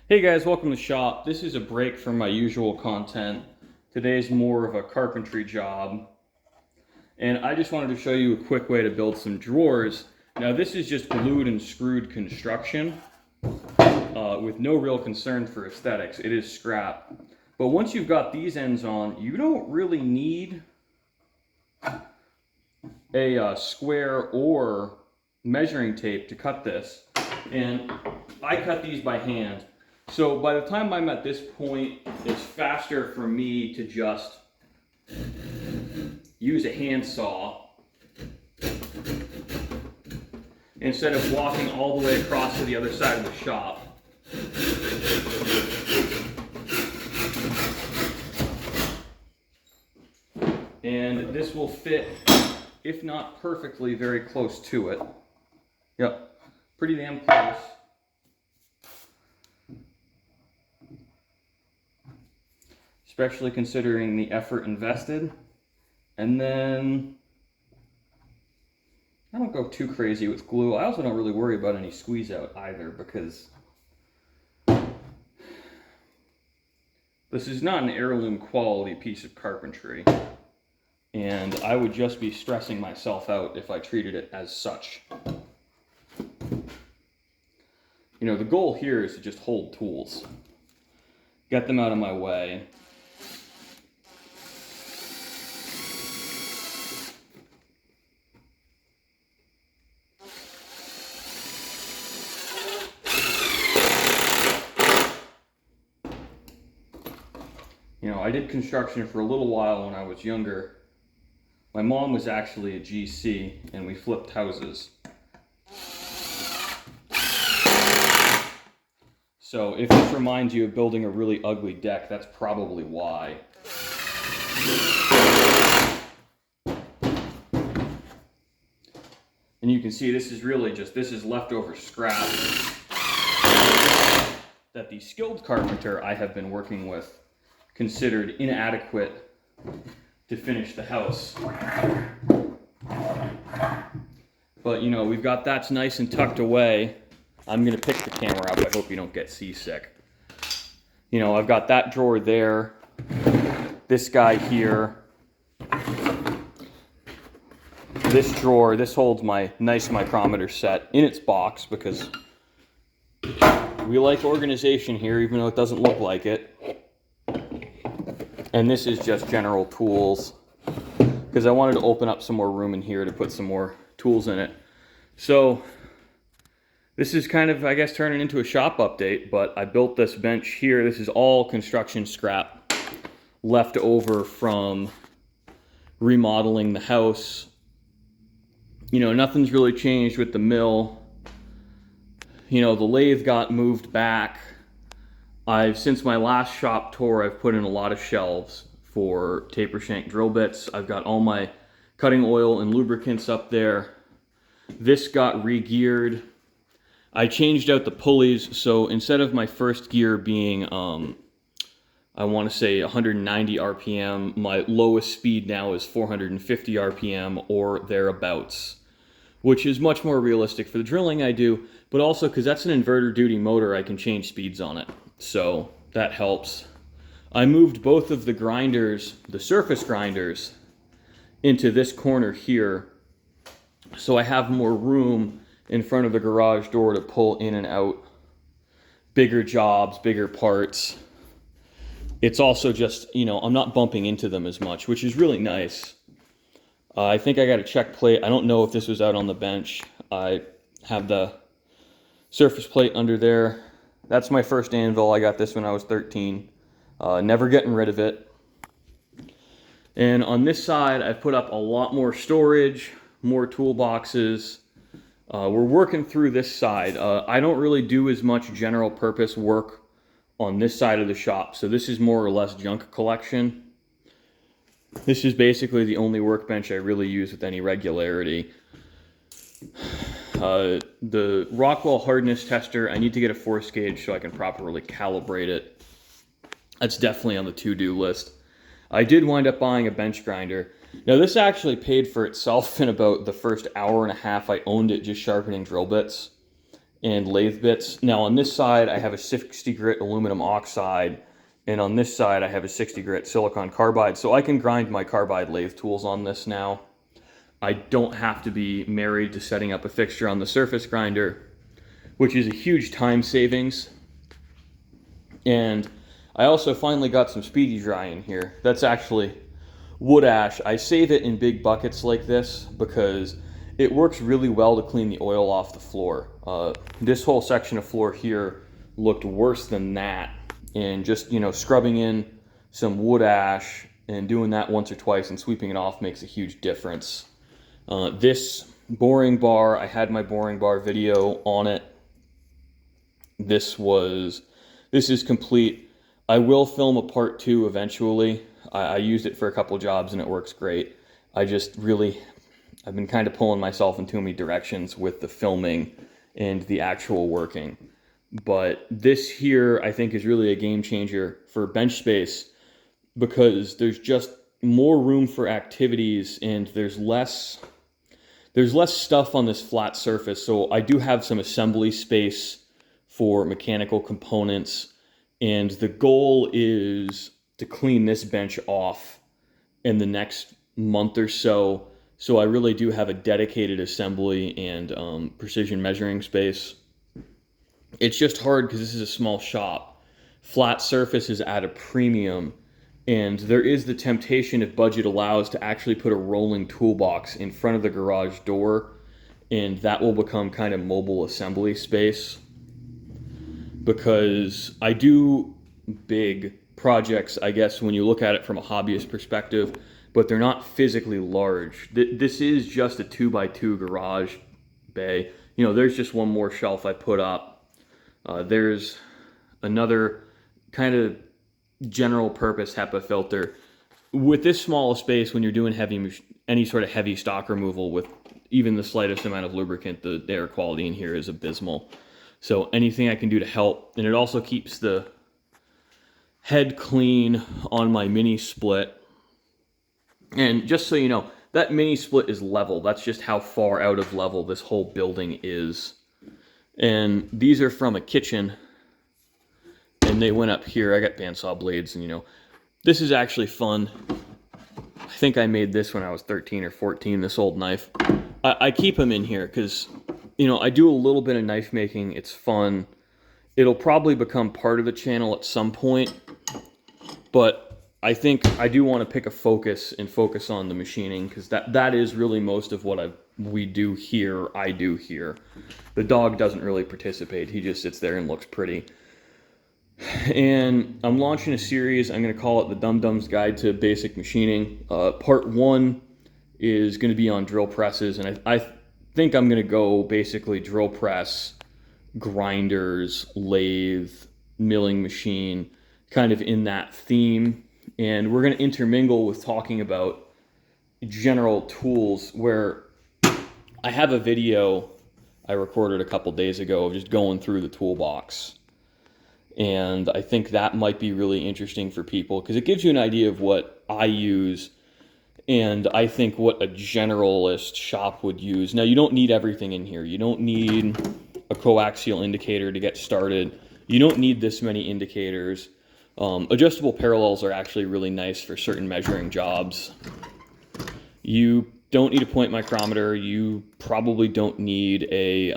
Hey guys, welcome to the shop. This is a break from my usual content. Today's more of a carpentry job. And I just wanted to show you a quick way to build some drawers. Now this is just glued and screwed construction with no real concern for aesthetics. It is scrap. But once you've got these ends on, you don't really need a square or measuring tape to cut this. And I cut these by hand. So by the time I'm at this point, it's faster for me to just use a handsaw instead of walking all the way across to the other side of the shop. And this will fit, if not perfectly, very close to it. Yep, pretty damn close. Especially considering the effort invested. And then I don't go too crazy with glue. I also don't really worry about any squeeze out either, because this is not an heirloom quality piece of carpentry, and I would just be stressing myself out if I treated it as such. You know, the goal here is to just hold tools, get them out of my way. You know, I did construction for a little while when I was younger. My mom was actually a GC, and we flipped houses. So if this reminds you of building a really ugly deck, that's probably why. And you can see this is really just, this is leftover scrap that the skilled carpenter I have been working with considered inadequate to finish the house. But you know, we've got that's nice and tucked away. I'm gonna pick the camera up. I hope you don't get seasick. You know, I've got that drawer there, this guy here, this drawer. This holds my nice micrometer set in its box because we like organization here, even though it doesn't look like it. And this is just general tools, because I wanted to open up some more room in here to put some more tools in it. So this is kind of, I guess, turning into a shop update, but I built this bench here. This is all construction scrap left over from remodeling the house. You know, nothing's really changed with the mill. You know, the lathe got moved back. Since my last shop tour, I've put in a lot of shelves for taper shank drill bits. I've got all my cutting oil and lubricants up there. This got re-geared. I changed out the pulleys, so instead of my first gear being, I want to say 190 RPM, my lowest speed now is 450 RPM or thereabouts, which is much more realistic for the drilling I do, but also because that's an inverter duty motor, I can change speeds on it. So that helps. I moved both of the grinders, the surface grinders, into this corner here, so I have more room in front of the garage door to pull in and out bigger jobs, bigger parts. It's also just, you know, I'm not bumping into them as much, which is really nice. I think I got a check plate. I don't know if this was out on the bench. I have the surface plate under there. That's my first anvil. I got this when I was 13. Never getting rid of it. And on this side, I've put up a lot more storage, more toolboxes. We're working through this side. I don't really do as much general purpose work on this side of the shop, so this is more or less junk collection. This is basically the only workbench I really use with any regularity. The Rockwell hardness tester, I need to get a force gauge so I can properly calibrate it. That's definitely on the to-do list. I did wind up buying a bench grinder. Now this actually paid for itself in about the first hour and a half I owned it, just sharpening drill bits. and lathe bits. Now on this side, I have a 60 grit aluminum oxide, and on this side, I have a 60 grit silicon carbide. So I can grind my carbide lathe tools on this now. I don't have to be married to setting up a fixture on the surface grinder, which is a huge time savings. And I also finally got some speedy dry in here. That's actually wood ash. I save it in big buckets like this because it works really well to clean the oil off the floor. This whole section of floor here looked worse than that, and just, you know, scrubbing in some wood ash and doing that once or twice and sweeping it off makes a huge difference. This boring bar, I had my boring bar video on it. This is complete. I will film a part 2 eventually. I used it for a couple jobs and it works great. I've been kind of pulling myself in too many directions with the filming and the actual working. But this here, I think, is really a game changer for bench space because there's just more room for activities and there's less stuff on this flat surface. So I do have some assembly space for mechanical components, and the goal is to clean this bench off in the next month or so. So I really do have a dedicated assembly and precision measuring space. It's just hard because this is a small shop. Flat surface is at a premium, and there is the temptation, if budget allows, to actually put a rolling toolbox in front of the garage door, and that will become kind of mobile assembly space. Because I do big projects, I guess, when you look at it from a hobbyist perspective, but they're not physically large. This is just a 2x2 garage bay. You know, there's just one more shelf I put up. There's another kind of general purpose HEPA filter. With this small space, when you're doing any sort of heavy stock removal with even the slightest amount of lubricant, the air quality in here is abysmal. So anything I can do to help, and it also keeps the head clean on my mini split. And just so you know, that mini split is level. That's just how far out of level this whole building is. And these are from a kitchen, and they went up here. I got bandsaw blades, and you know, this is actually fun. I think I made this when I was 13 or 14, this old knife. I keep them in here because, you know, I do a little bit of knife making. It's fun. It'll probably become part of the channel at some point, but I think I do want to pick a focus and focus on the machining because that is really most of what we do here. I do here. The dog doesn't really participate. He just sits there and looks pretty. And I'm launching a series. I'm going to call it the Dum Dum's Guide to Basic Machining. Part 1 is going to be on drill presses, and I think I'm going to go basically drill press, grinders, lathe, milling machine, kind of in that theme. And we're going to intermingle with talking about general tools, where I have a video I recorded a couple days ago of just going through the toolbox. And I think that might be really interesting for people because it gives you an idea of what I use and I think what a generalist shop would use. Now, you don't need everything in here. You don't need a coaxial indicator to get started. You don't need this many indicators. Adjustable parallels are actually really nice for certain measuring jobs. You don't need a point micrometer. You probably don't need a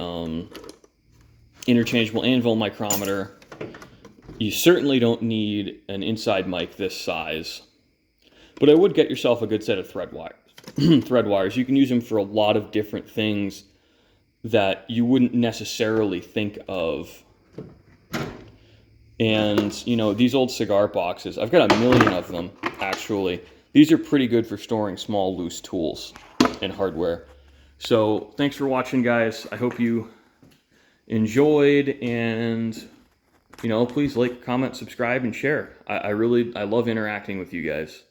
interchangeable anvil micrometer. You certainly don't need an inside mic this size. But I would get yourself a good set of thread wires. You can use them for a lot of different things that you wouldn't necessarily think of. And, you know, these old cigar boxes, I've got a million of them, actually. These are pretty good for storing small, loose tools and hardware. So, thanks for watching, guys. I hope you enjoyed, and, you know, please like, comment, subscribe, and share. I love interacting with you guys.